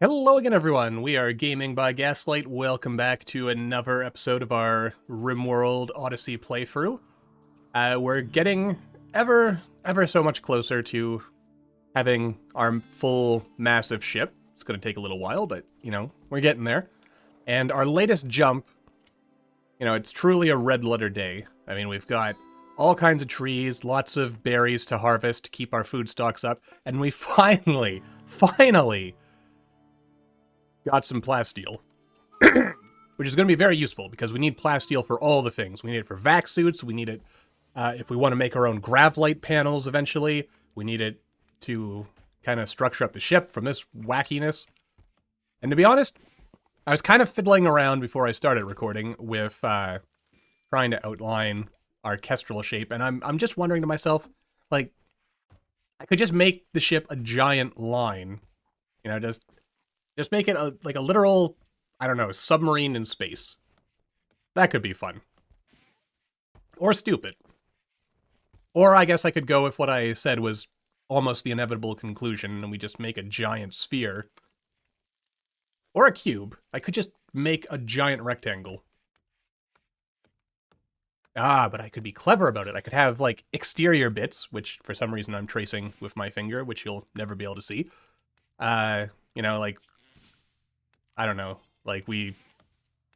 Hello again, everyone. We are Gaming by Gaslight. Welcome back to another episode of our RimWorld Odyssey playthrough. We're getting ever so much closer to having our full massive ship. It's going to take a little while, but, we're getting there. And our latest jump, it's truly a red letter day. I mean, we've got all kinds of trees, lots of berries to harvest to keep our food stocks up, and we finally got some plasteel, which is going to be very useful because we need plasteel for all the things. We need it for vac suits. We need it if we want to make our own gravlite panels eventually. We need it to kind of structure up the ship from this wackiness. And to be honest, I was kind of fiddling around before I started recording with trying to outline our kestrel shape, and I'm just wondering to myself, like, I could just make the ship a giant line, just make it like a literal, I don't know, submarine in space. That could be fun. Or stupid. Or I guess I could go with what I said was almost the inevitable conclusion, and we just make a giant sphere. Or a cube. I could just make a giant rectangle. But I could be clever about it. I could have, like, exterior bits, which for some reason I'm tracing with my finger, which you'll never be able to see. Like, I don't know, like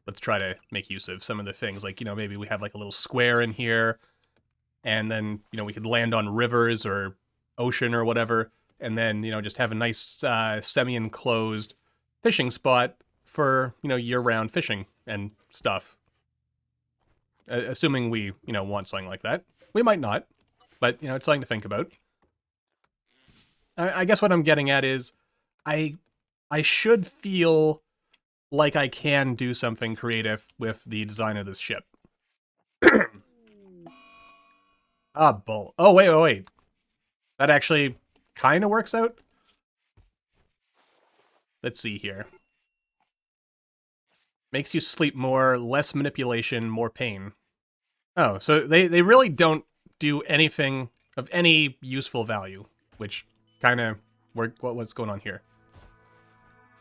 let's try to make use of some of the things, like, maybe we have like a little square in here, and then, we could land on rivers or ocean or whatever, and then, just have a nice semi-enclosed fishing spot for, year-round fishing and stuff. Assuming we, want something like that. We might not, but, it's something to think about. I guess what I'm getting at is, I should feel like I can do something creative with the design of this ship. Bull. Oh, wait. That actually kind of works out. Let's see here. Makes you sleep more, less manipulation, more pain. Oh, so they really don't do anything of any useful value, which kind of, what's going on here?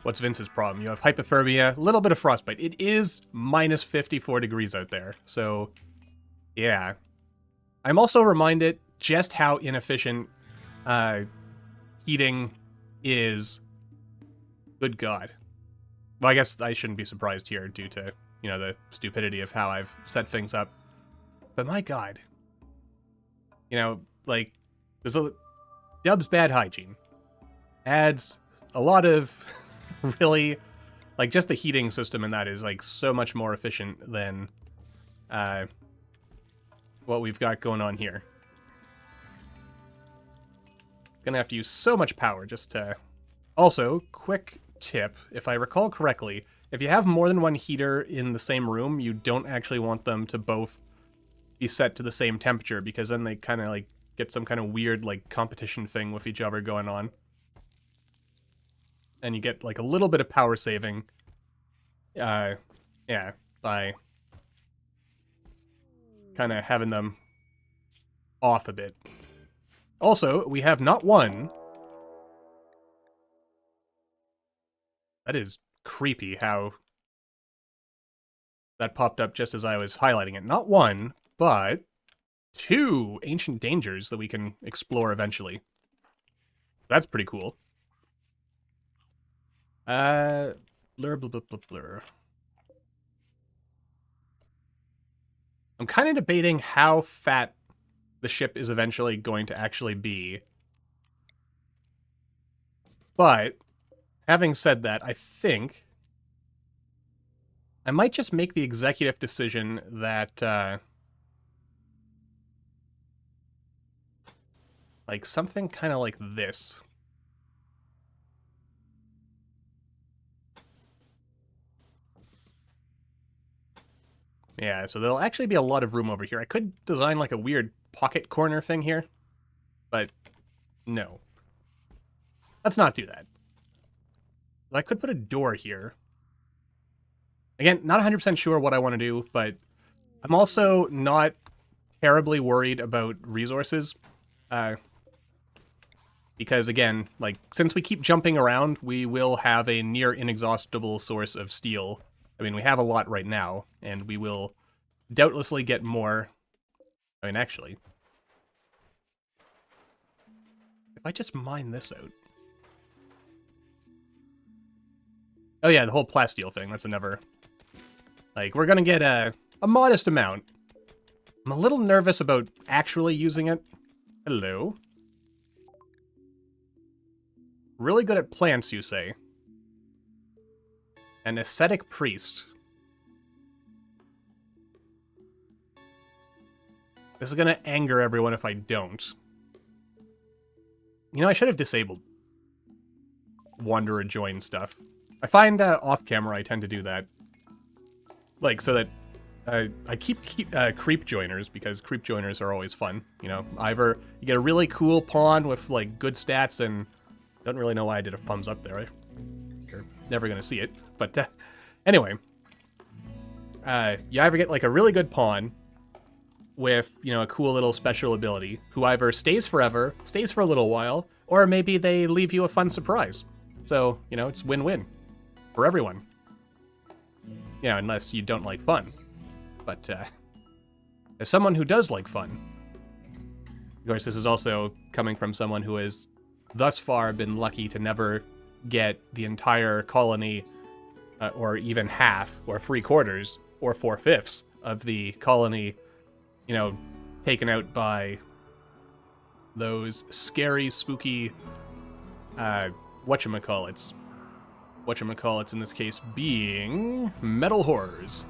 What's Vince's problem? You have hypothermia, a little bit of frostbite. It is minus 54 degrees out there, so yeah. I'm also reminded just how inefficient heating is. Good God. Well, I guess I shouldn't be surprised here due to, the stupidity of how I've set things up. But my God. Like, there's Dub's bad hygiene. Adds a lot of really, like, just the heating system in that is, like, so much more efficient than what we've got going on here. Gonna have to use so much power just to... Also, quick tip, if I recall correctly, if you have more than one heater in the same room, you don't actually want them to both be set to the same temperature, because then they kind of, like, get some kind of weird, like, competition thing with each other going on. And you get, like, a little bit of power saving, yeah, by kind of having them off a bit. Also, we have not one... That is creepy how that popped up just as I was highlighting it. Not one, but 2 ancient dangers that we can explore eventually. That's pretty cool. Blur, blur, blur, blur, blur. I'm kind of debating how fat the ship is eventually going to actually be. But, having said that, I think I might just make the executive decision that, like, something kind of like this. Yeah, so there'll actually be a lot of room over here. I could design, like, a weird pocket corner thing here, but no. Let's not do that. I could put a door here. Again, not 100% sure what I want to do, but I'm also not terribly worried about resources. Because, again, like, since we keep jumping around, we will have a near inexhaustible source of steel. I mean, we have a lot right now, and we will doubtlessly get more. I mean, actually, if I just mine this out. Oh yeah, the whole plasteel thing, that's another. Like, we're gonna get a modest amount. I'm a little nervous about actually using it. Hello. Really good at plants, you say? An ascetic priest. This is gonna anger everyone if I don't. You know, I should have disabled Wanderer join stuff. I find off camera I tend to do that. Like, so that I keep creep joiners, because creep joiners are always fun. You know, either you get a really cool pawn with, like, good stats, and I don't really know why I did a thumbs up there. You're never gonna see it. But anyway, you either get, like, a really good pawn with, you know, a cool little special ability, who either stays forever, stays for a little while, or maybe they leave you a fun surprise. So, you know, it's win-win for everyone. You know, unless you don't like fun. But, as someone who does like fun, of course, this is also coming from someone who has thus far been lucky to never get the entire colony, or even half, or 3/4, or 4/5 of the colony, you know, taken out by those scary, spooky, whatchamacallits. Whatchamacallits in this case being metal horrors.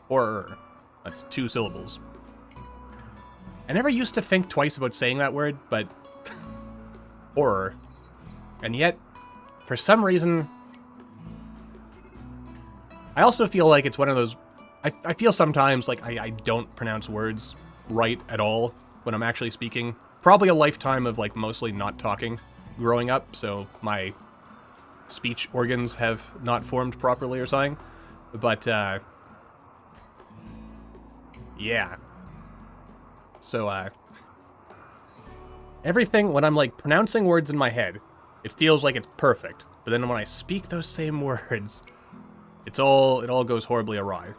Horror. That's 2 syllables. I never used to think twice about saying that word, but horror. And yet, for some reason, I also feel like it's one of those... I feel sometimes like I don't pronounce words right at all when I'm actually speaking. Probably a lifetime of, like, mostly not talking growing up, so my speech organs have not formed properly or something. But, yeah. So, everything, when I'm, like, pronouncing words in my head, it feels like it's perfect. But then when I speak those same words, it all goes horribly awry.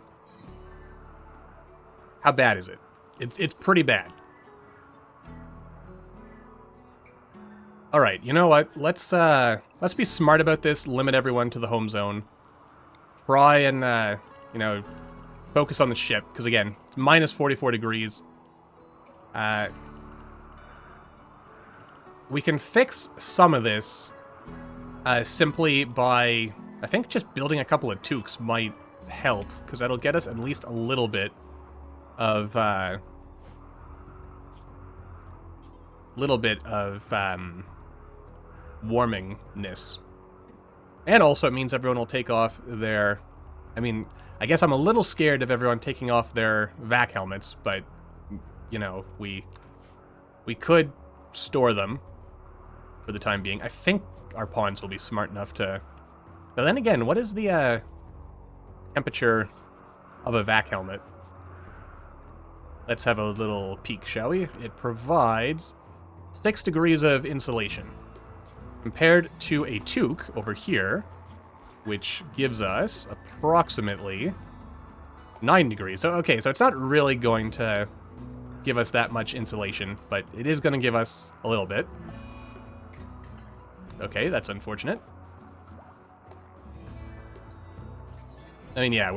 How bad is it? It's pretty bad. Alright, you know what? Let's be smart about this, limit everyone to the home zone. Try and, you know, focus on the ship, because again, it's minus 44 degrees. We can fix some of this simply by, I think just building a couple of toques might help, because that'll get us at least a little bit of, warmingness. And also it means everyone will take off their... I mean, I guess I'm a little scared of everyone taking off their vac helmets, but, you know, we could store them for the time being. I think our pawns will be smart enough to... But then again, what is the temperature of a vac helmet? Let's have a little peek, shall we? It provides 6 degrees of insulation, compared to a toque over here, which gives us approximately 9 degrees. So, okay, so it's not really going to give us that much insulation, but it is going to give us a little bit. Okay, that's unfortunate. I mean, yeah,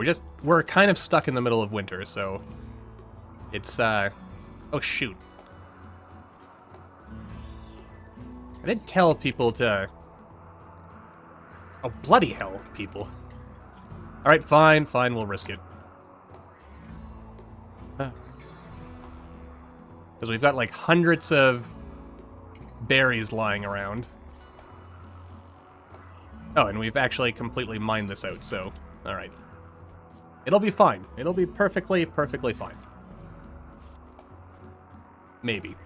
we're kind of stuck in the middle of winter, so it's, oh shoot. I did tell people to... Oh, bloody hell, people. Alright, fine, we'll risk it. Because we've got, like, hundreds of berries lying around. Oh, and we've actually completely mined this out, so... Alright. It'll be fine. It'll be perfectly fine. Maybe.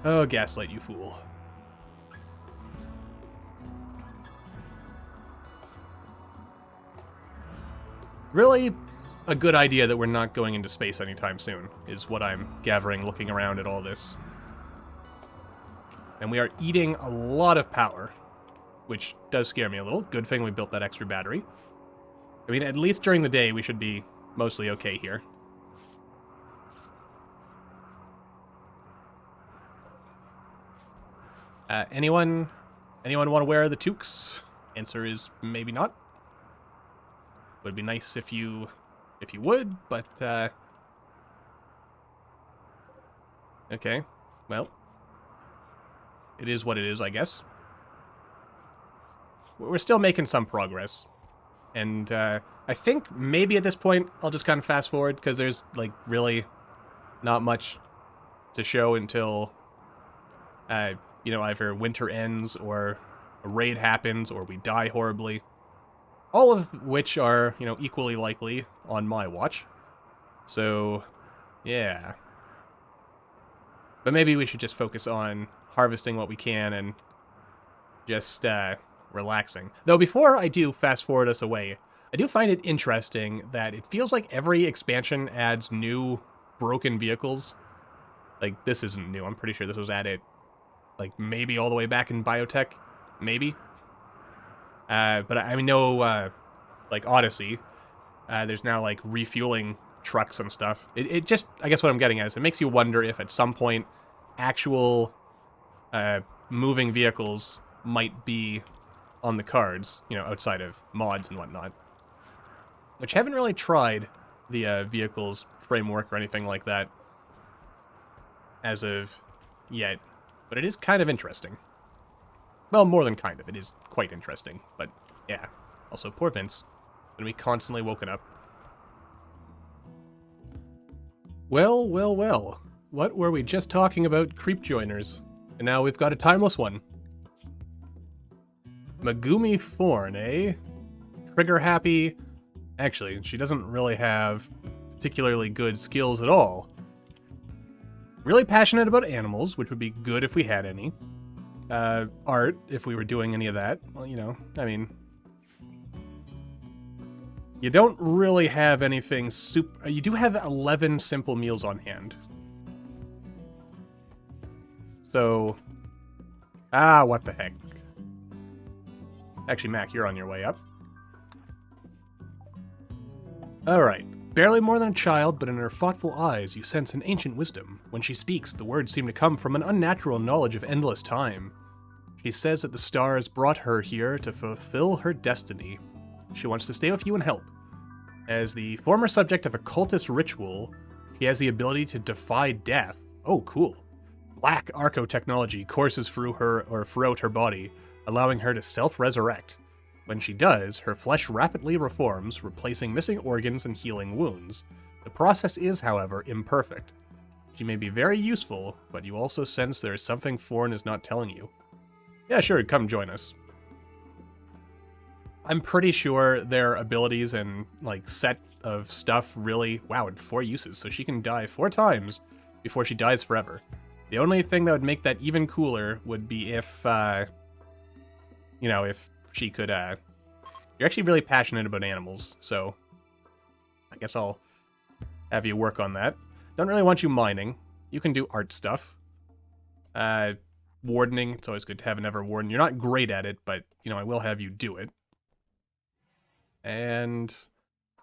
Oh, Gaslight, you fool. Really a good idea that we're not going into space anytime soon, is what I'm gathering looking around at all this. And we are eating a lot of power, which does scare me a little. Good thing we built that extra battery. I mean, at least during the day, we should be mostly okay here. Anyone want to wear the toques? Answer is maybe not. Would be nice if you would, but okay. Well, it is what it is, I guess. We're still making some progress. And I think maybe at this point I'll just kind of fast forward because there's like really not much to show until you know, either winter ends or a raid happens or we die horribly. All of which are, you know, equally likely on my watch. So, yeah. But maybe we should just focus on harvesting what we can and just relaxing. Though before I do fast forward us away, I do find it interesting that it feels like every expansion adds new broken vehicles. Like, this isn't new. I'm pretty sure this was added, like, maybe all the way back in Biotech. Maybe. But I know, like, Odyssey, there's now, like, refueling trucks and stuff. It just, I guess what I'm getting at is it makes you wonder if at some point actual moving vehicles might be on the cards, you know, outside of mods and whatnot. Which haven't really tried the vehicles framework or anything like that as of yet. But it is kind of interesting. Well, more than kind of. It is quite interesting. But, yeah. Also, poor Vince. Gonna be constantly woken up. Well, well, well. What were we just talking about creep joiners? And now we've got a timeless one. Megumi Thorn, eh? Trigger happy. Actually, she doesn't really have particularly good skills at all. Really passionate about animals, which would be good if we had any. Art, if we were doing any of that. Well, you know, I mean... You don't really have anything super... You do have 11 simple meals on hand. So... what the heck. Actually, Mac, you're on your way up. Alright. Barely more than a child, but in her thoughtful eyes you sense an ancient wisdom. When she speaks, the words seem to come from an unnatural knowledge of endless time. She says that the stars brought her here to fulfill her destiny. She wants to stay with you and help. As the former subject of a cultist ritual, she has the ability to defy death. Oh, cool. Black arco technology courses through her or throughout her body, allowing her to self-resurrect. When she does, her flesh rapidly reforms, replacing missing organs and healing wounds. The process is, however, imperfect. She may be very useful, but you also sense there is something Thorn is not telling you. Yeah, sure, come join us. I'm pretty sure their abilities and, like, set of stuff really... Wow, and 4 uses, so she can die 4 times before she dies forever. The only thing that would make that even cooler would be if, you know, if she could, You're actually really passionate about animals, so... I guess I'll have you work on that. Don't really want you mining. You can do art stuff. Wardening, it's always good to have another warden. You're not great at it, but, you know, I will have you do it. And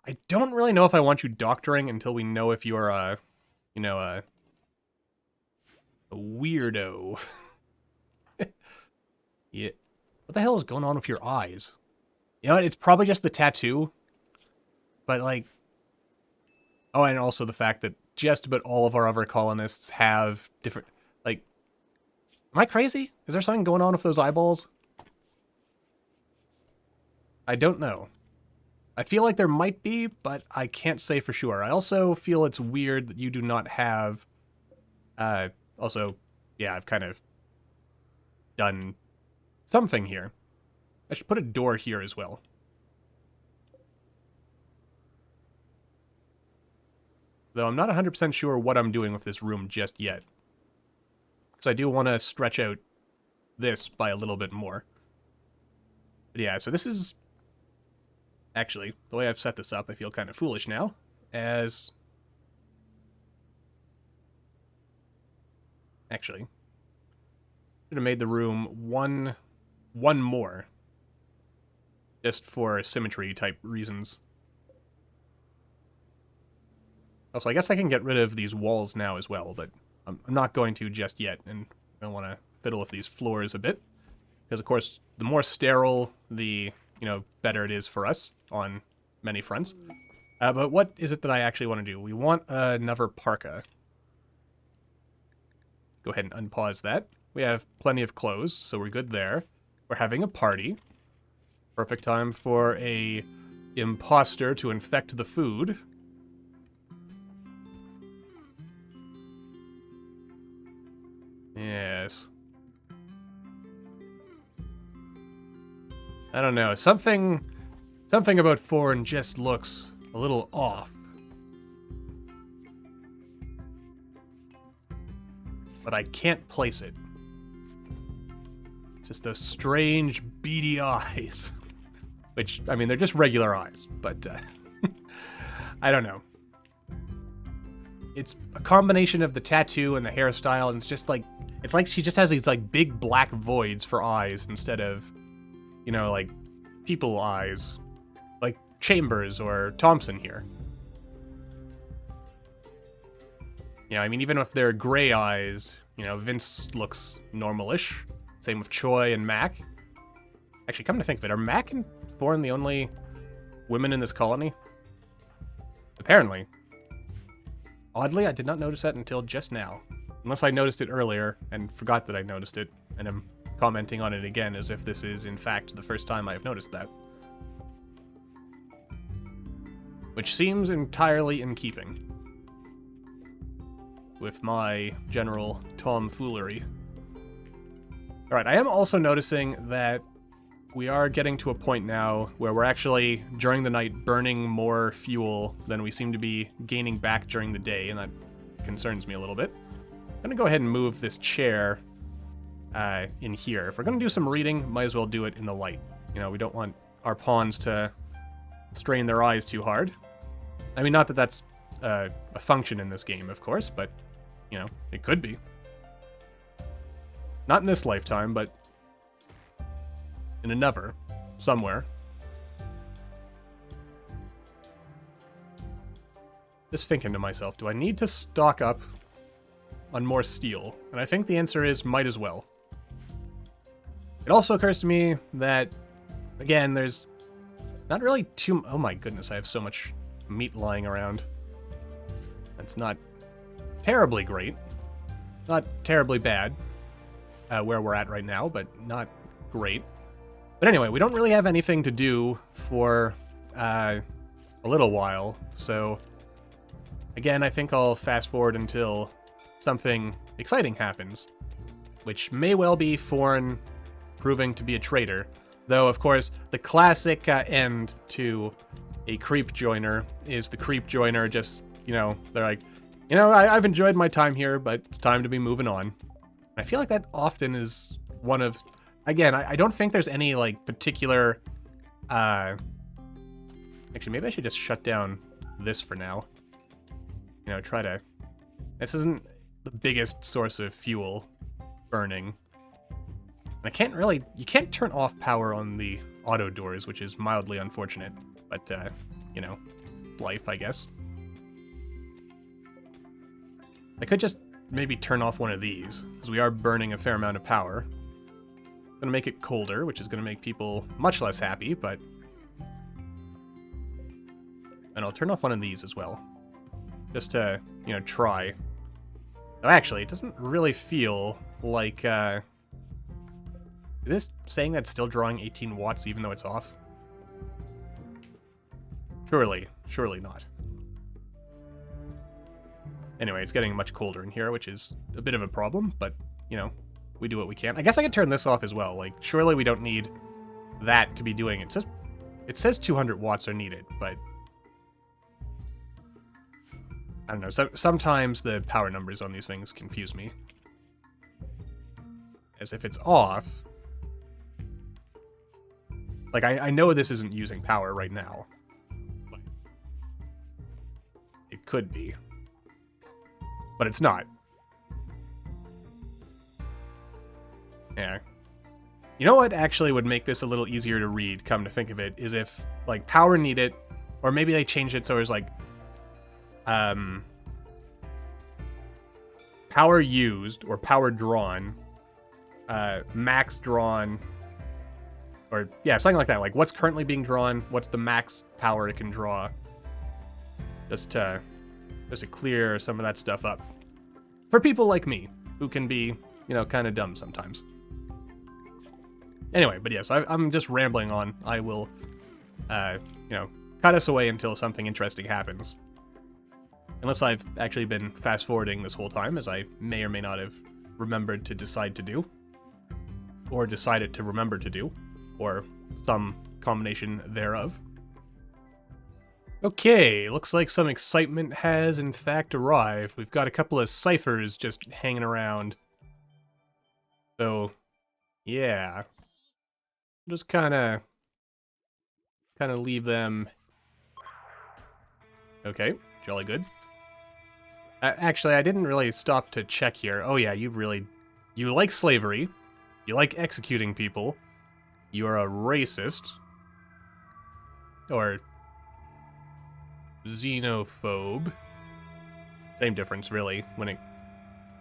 I don't really know if I want you doctoring until we know if you're a, you know, a weirdo. Yeah. What the hell is going on with your eyes? You know what? It's probably just the tattoo. But, like... Oh, and also the fact that just about all of our other colonists have different... Like... Am I crazy? Is there something going on with those eyeballs? I don't know. I feel like there might be, but I can't say for sure. I also feel it's weird that you do not have... Also, yeah, I've kind of done something here. I should put a door here as well. Though I'm not 100% sure what I'm doing with this room just yet. Because I do want to stretch out this by a little bit more. But yeah, so this is... Actually, the way I've set this up, I feel kind of foolish now. As... Actually... Should have made the room one more. Just for symmetry type reasons. Also, I guess I can get rid of these walls now as well, but I'm not going to just yet, and I want to fiddle with these floors a bit. Because, of course, the more sterile, the, better it is for us on many fronts. But what is it that I actually want to do? We want another parka. Go ahead and unpause that. We have plenty of clothes, so we're good there. We're having a party. Perfect time for a imposter to infect the food. Yes. I don't know. Something about foreign just looks a little off. But I can't place it. Just those strange, beady eyes. Which, I mean, they're just regular eyes, but I don't know. It's a combination of the tattoo and the hairstyle, and it's like she just has these, like, big black voids for eyes instead of, like, people eyes. Like Chambers or Thompson here. I mean, even if they're gray eyes, Vince looks normal-ish. Same with Choi and Mac. Actually, come to think of it, are Mac and Thorne the only women in this colony? Apparently. Oddly, I did not notice that until just now. Unless I noticed it earlier and forgot that I noticed it, and am commenting on it again as if this is, in fact, the first time I have noticed that. Which seems entirely in keeping with my general tomfoolery. Alright, I am also noticing that we are getting to a point now where we're actually, during the night, burning more fuel than we seem to be gaining back during the day, and that concerns me a little bit. I'm going to go ahead and move this chair in here. If we're going to do some reading, might as well do it in the light. We don't want our pawns to strain their eyes too hard. I mean, not that that's a function in this game, of course, but, it could be. Not in this lifetime, but in another, somewhere. Just thinking to myself, do I need to stock up on more steel? And I think the answer is might as well. It also occurs to me that, again, there's not really too... Oh my goodness, I have so much meat lying around. That's not terribly great. Not terribly bad, where we're at right now, but not great. But anyway, we don't really have anything to do for a little while, so again, I think I'll fast forward until something exciting happens, which may well be Thorne proving to be a traitor, though, of course, the classic end to a creep joiner is the creep joiner just, they're like, I've enjoyed my time here, but it's time to be moving on. I feel like that often is one of... Again, I don't think there's any, like, particular... Actually, maybe I should just shut down this for now. Try to... This isn't the biggest source of fuel burning. I can't really... You can't turn off power on the auto doors, which is mildly unfortunate. But, life, I guess. I could just maybe turn off one of these, because we are burning a fair amount of power. I'm gonna make it colder, which is gonna make people much less happy, but... And I'll turn off one of these as well. Just to, try. Oh, actually, it doesn't really feel like, Is this saying that it's still drawing 18 watts even though it's off? Surely not. Anyway, it's getting much colder in here, which is a bit of a problem, but, we do what we can. I guess I could turn this off as well. Like, surely we don't need that to be doing it. It says 200 watts are needed, but... I don't know. Sometimes the power numbers on these things confuse me. As if it's off... Like, I know this isn't using power right now. But it could be. But it's not. Yeah. You know what actually would make this a little easier to read, come to think of it, is if, like, power needed, or maybe they changed it so it's like, power used, or power drawn, max drawn, or, yeah, something like that. Like, what's currently being drawn, what's the max power it can draw, just to clear some of that stuff up. For people like me, who can be, you know, kind of dumb sometimes. Anyway, but yes, I'm just rambling on. I will, you know, cut us away until something interesting happens. Unless I've actually been fast-forwarding this whole time, as I may or may not have remembered to decide to do. Or decided to remember to do. Or some combination thereof. Okay, looks like some excitement has in fact arrived. We've got a couple of ciphers just hanging around. So, yeah. Just kind of leave them. Okay, jolly good. Actually, I didn't really stop to check here. Oh yeah, you like slavery. You like executing people. You're a racist. Or xenophobe. Same difference, really, when it...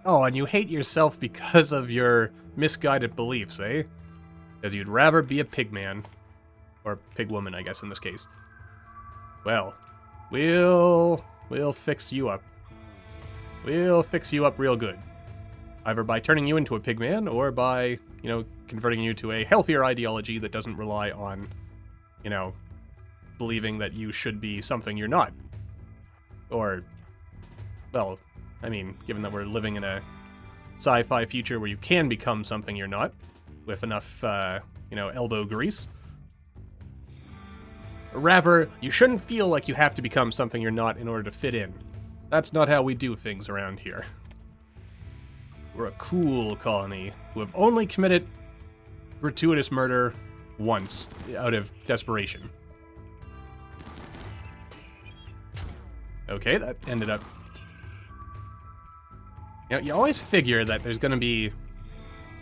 Oh, and you hate yourself because of your misguided beliefs, eh? Because you'd rather be a pigman. Or pigwoman, I guess, in this case. Well, we'll fix you up. We'll fix you up real good. Either by turning you into a pigman, or by, you know, converting you to a healthier ideology that doesn't rely on, you know, believing that you should be something you're not. Or, well, I mean, given that we're living in a sci-fi future where you can become something you're not, with enough, you know, elbow grease. Or rather, you shouldn't feel like you have to become something you're not in order to fit in. That's not how we do things around here. We're a cool colony who have only committed gratuitous murder once out of desperation. Okay, that ended up... You know, you always figure that there's going to be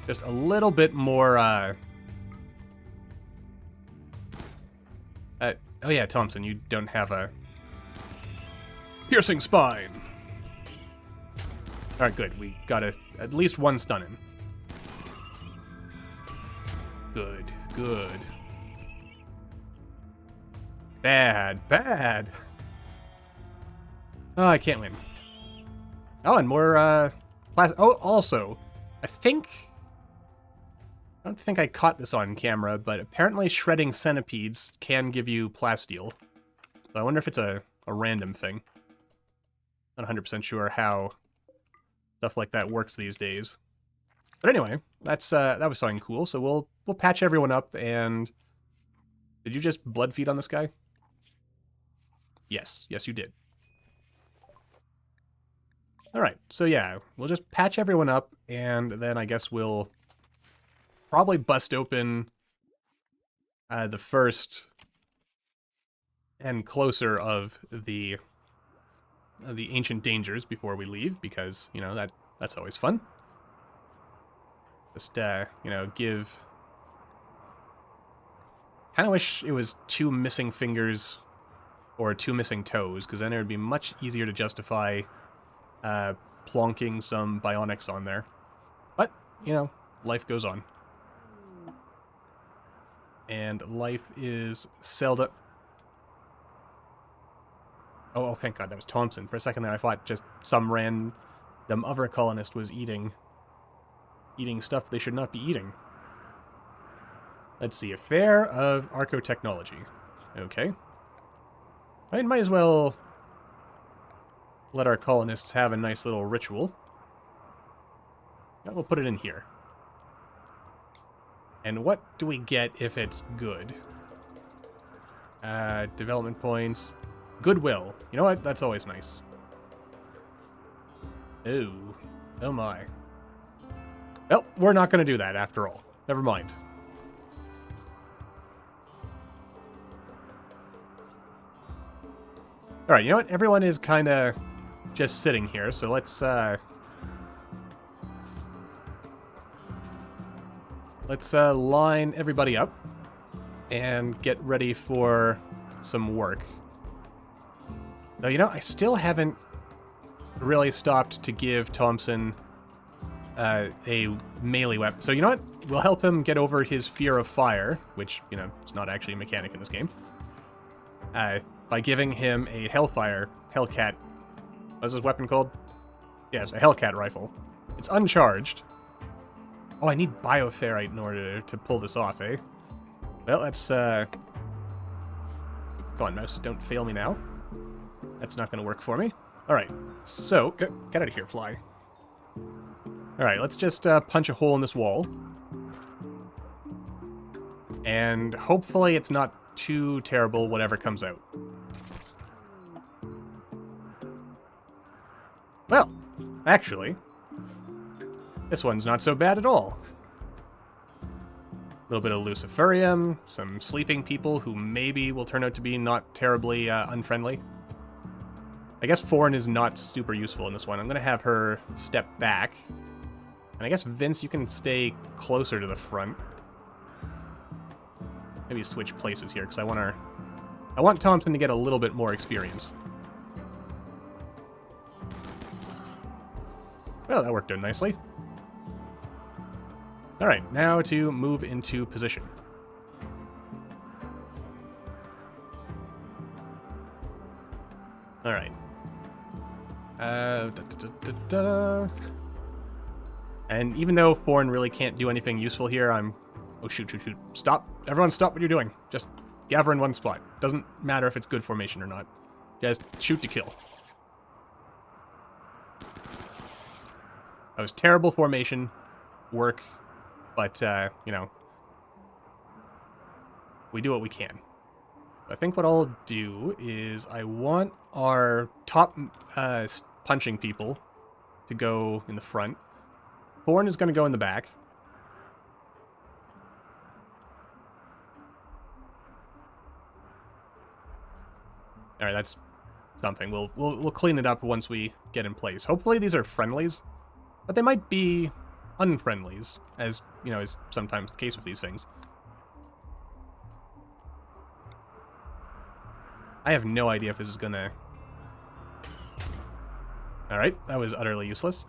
just a little bit more, oh yeah, Thompson, you don't have a piercing spine. Alright, good. We got at least one stunning. Good, good. Bad, bad. Oh, I can't win. Oh, and more, oh, also, I don't think I caught this on camera, but apparently shredding centipedes can give you plasteel. So I wonder if it's a random thing. Not 100% sure how stuff like that works these days. But anyway, that was something cool, so we'll patch everyone up, and... Did you just blood feed on this guy? Yes, yes you did. Alright, so yeah, we'll just patch everyone up, and then I guess we'll probably bust open the first and closer of the ancient dangers before we leave, because, you know, that's always fun. Just, you know, give... Kind of wish it was 2 missing fingers or 2 missing toes, because then it would be much easier to justify plonking some bionics on there. But, you know, life goes on. And life is seldom... Oh, thank God, that was Thompson. For a second there, I thought just some random other colonist was eating stuff they should not be eating. Let's see, a fair of archotechnology. Okay. I might as well let our colonists have a nice little ritual. We'll put it in here. And what do we get if it's good? Development points. Goodwill. You know what? That's always nice. Ooh. Oh my. Well, we're not going to do that after all. Never mind. Alright, you know what? Everyone is kind of just sitting here, so let's let's line everybody up and get ready for some work. Though, you know, I still haven't really stopped to give Thompson a melee weapon. So, you know what? We'll help him get over his fear of fire, which, you know, it's not actually a mechanic in this game. By giving him a Hellcat. What's his weapon called? Yes, a Hellcat rifle. It's uncharged. Oh, I need bioferrite in order to pull this off, eh? Well, let's, Come on, mouse, don't fail me now. That's not going to work for me. Alright, so, get out of here, fly. Alright, let's just punch a hole in this wall. And hopefully it's not too terrible, whatever comes out. Well, actually, this one's not so bad at all. A little bit of Luciferium, some sleeping people who maybe will turn out to be not terribly unfriendly. I guess Foreign is not super useful in this one. I'm going to have her step back. And I guess, Vince, you can stay closer to the front. Maybe switch places here, because I want Thompson to get a little bit more experience. Well, that worked out nicely. Alright, now to move into position. Alright. And even though Foreign really can't do anything useful here, Oh, shoot. Stop. Everyone stop what you're doing. Just gather in one spot. Doesn't matter if it's good formation or not. Just shoot to kill. That was terrible formation work, but, you know, we do what we can. I think what I'll do is I want our top punching people to go in the front. Foreign is going to go in the back. All right, that's something. We'll clean it up once we get in place. Hopefully these are friendlies, but they might be unfriendlies, as you know, is sometimes the case with these things. I have no idea if this is gonna... Alright, that was utterly useless.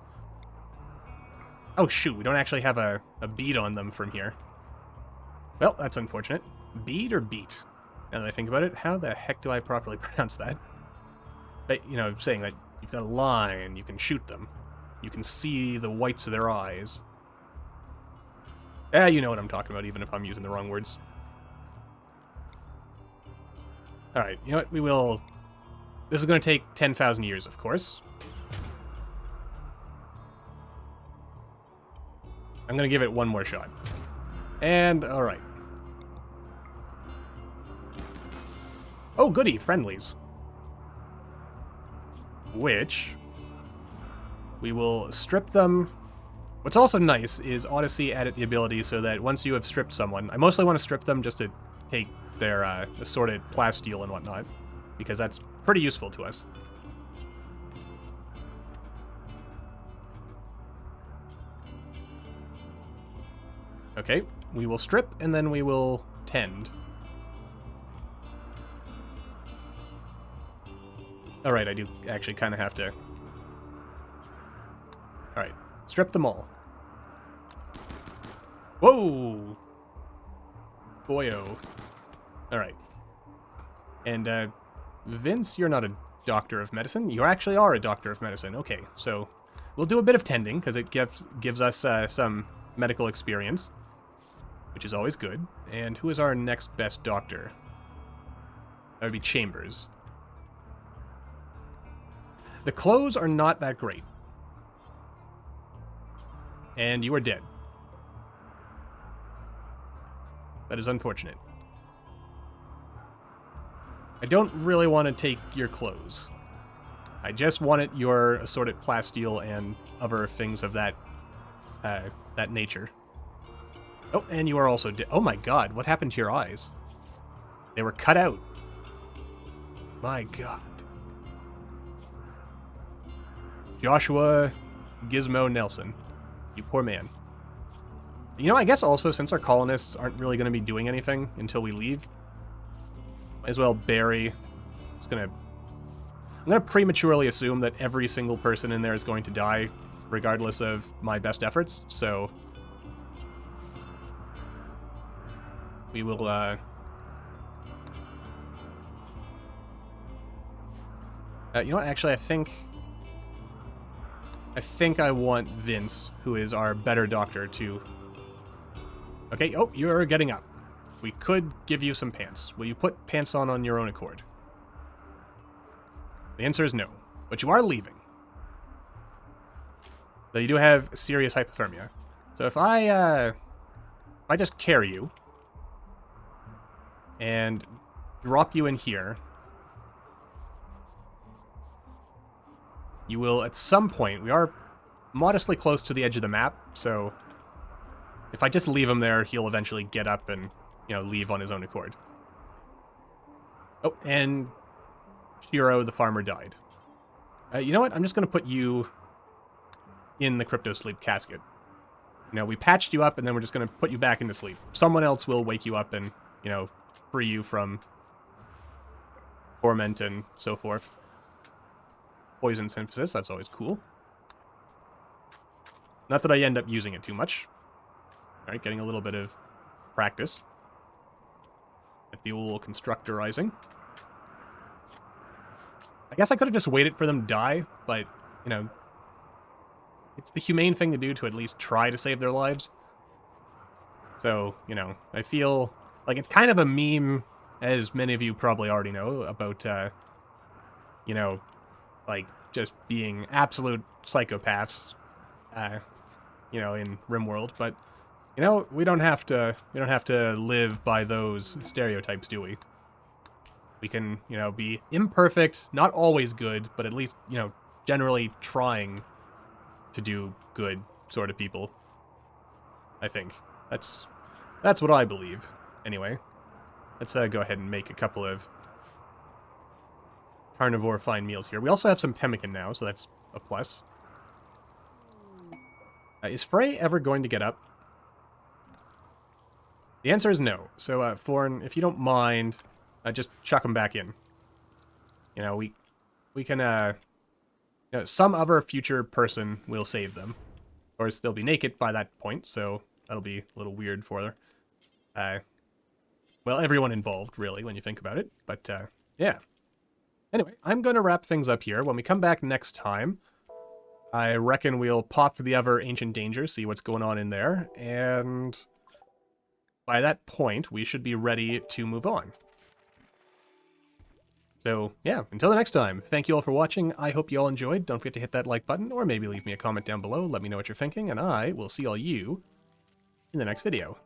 Oh shoot, we don't actually have a bead on them from here. Well, that's unfortunate. Bead or beat? Now that I think about it, how the heck do I properly pronounce that? But, you know, saying that you've got a line, you can shoot them. You can see the whites of their eyes. You know what I'm talking about, even if I'm using the wrong words. Alright, you know what, we will... This is going to take 10,000 years, of course. I'm going to give it one more shot. And, alright. Oh, goody, friendlies. Which... we will strip them. What's also nice is Odyssey added the ability so that once you have stripped someone... I mostly want to strip them just to take their assorted plasteel and whatnot, because that's pretty useful to us. Okay, we will strip, and then we will tend. Alright, I do actually kind of have to... Alright, strip them all. Whoa! Boyo. Alright. And, Vince, you're not a doctor of medicine. You actually are a doctor of medicine. Okay, so we'll do a bit of tending, because it gives us some medical experience, which is always good. And who is our next best doctor? That would be Chambers. The clothes are not that great. And you are dead. That is unfortunate. I don't really want to take your clothes. I just wanted your assorted plasteel and other things of that that nature. Oh, and you are also dead. Oh my god, what happened to your eyes? They were cut out. My god. Joshua Gizmo Nelson. You poor man. You know, I guess also, since our colonists aren't really going to be doing anything until we leave, might as well bury. I'm gonna prematurely assume that every single person in there is going to die, regardless of my best efforts, so we will, you know what, actually, I think I want Vince, who is our better doctor, to... Okay, oh, you're getting up. We could give you some pants. Will you put pants on your own accord? The answer is no, but you are leaving. Though you do have serious hypothermia. So if I just carry you and drop you in here, you will, at some point, we are modestly close to the edge of the map, so if I just leave him there, he'll eventually get up and, you know, leave on his own accord. Oh, and Shiro, the farmer, died. You know what? I'm just going to put you in the crypto sleep casket. You know, we patched you up, and then we're just going to put you back into sleep. Someone else will wake you up and, you know, free you from torment and so forth. Poison synthesis, that's always cool. Not that I end up using it too much. Alright, getting a little bit of practice at the old constructorizing. I guess I could have just waited for them to die, but, you know, it's the humane thing to do to at least try to save their lives. So, you know, I feel like it's kind of a meme, as many of you probably already know, about, you know, like, just being absolute psychopaths, you know, in RimWorld, but, you know, we don't have to live by those stereotypes, do we? We can, you know, be imperfect, not always good, but at least, you know, generally trying to do good sort of people. I think. That's what I believe. Anyway, let's go ahead and make a couple of carnivore fine meals here. We also have some pemmican now, so that's a plus. Is Frey ever going to get up? The answer is no. So, Forn, if you don't mind, just chuck them back in. You know, we can, you know, some other future person will save them. Of course, they'll be naked by that point, so that'll be a little weird for her. Well, everyone involved, really, when you think about it. But, yeah. Anyway, I'm going to wrap things up here. When we come back next time, I reckon we'll pop the other Ancient Danger, see what's going on in there, and by that point, we should be ready to move on. So, yeah, until the next time, thank you all for watching. I hope you all enjoyed. Don't forget to hit that like button, or maybe leave me a comment down below. Let me know what you're thinking, and I will see all you in the next video.